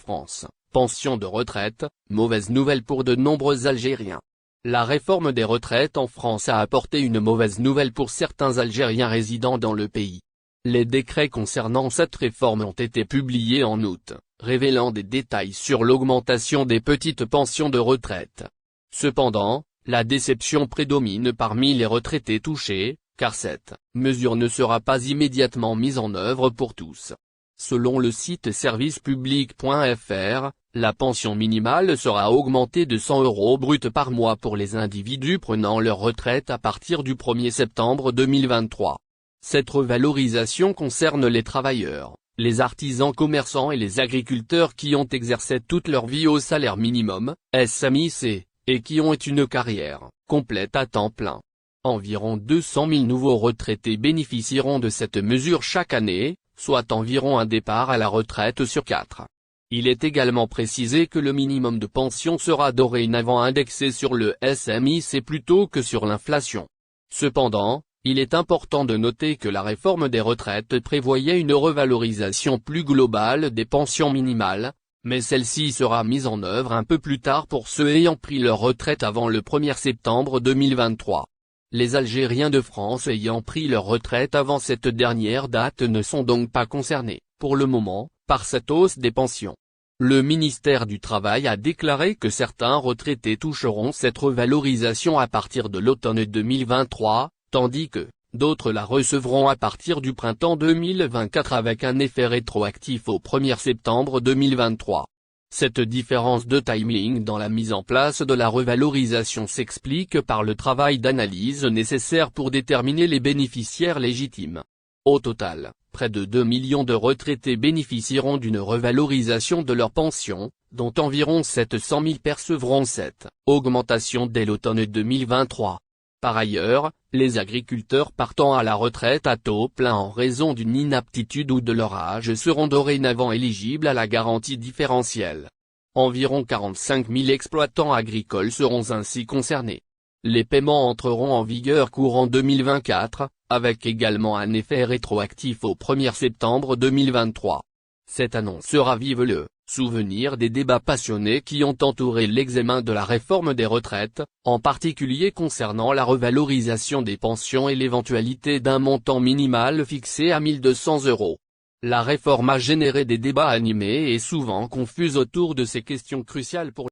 France, pension de retraite, mauvaise nouvelle pour de nombreux Algériens. La réforme des retraites en France a apporté une mauvaise nouvelle pour certains Algériens résidant dans le pays. Les décrets concernant cette réforme ont été publiés en août, révélant des détails sur l'augmentation des petites pensions de retraite. Cependant, la déception prédomine parmi les retraités touchés, car cette mesure ne sera pas immédiatement mise en œuvre pour tous. Selon le site servicepublic.fr, la pension minimale sera augmentée de 100 € brut par mois pour les individus prenant leur retraite à partir du 1er septembre 2023. Cette revalorisation concerne les travailleurs, les artisans commerçants et les agriculteurs qui ont exercé toute leur vie au salaire minimum, SMIC, et qui ont une carrière complète à temps plein. Environ 200 000 nouveaux retraités bénéficieront de cette mesure chaque année, soit environ un départ à la retraite sur 4. Il est également précisé que le minimum de pension sera dorénavant indexé sur le SMIC plutôt que sur l'inflation. Cependant, il est important de noter que la réforme des retraites prévoyait une revalorisation plus globale des pensions minimales, mais celle-ci sera mise en œuvre un peu plus tard pour ceux ayant pris leur retraite avant le 1er septembre 2023. Les Algériens de France ayant pris leur retraite avant cette dernière date ne sont donc pas concernés, pour le moment, par cette hausse des pensions. Le ministère du Travail a déclaré que certains retraités toucheront cette revalorisation à partir de l'automne 2023, tandis que d'autres la recevront à partir du printemps 2024 avec un effet rétroactif au 1er septembre 2023. Cette différence de timing dans la mise en place de la revalorisation s'explique par le travail d'analyse nécessaire pour déterminer les bénéficiaires légitimes. Au total, près de 2 millions de retraités bénéficieront d'une revalorisation de leur pension, dont environ 700 000 percevront cette augmentation dès l'automne 2023. Par ailleurs, les agriculteurs partant à la retraite à taux plein en raison d'une inaptitude ou de leur âge seront dorénavant éligibles à la garantie différentielle. Environ 45 000 exploitants agricoles seront ainsi concernés. Les paiements entreront en vigueur courant 2024, avec également un effet rétroactif au 1er septembre 2023. Cette annonce ravive le souvenir des débats passionnés qui ont entouré l'examen de la réforme des retraites, en particulier concernant la revalorisation des pensions et l'éventualité d'un montant minimal fixé à 1 200 €. La réforme a généré des débats animés et souvent confus autour de ces questions cruciales pour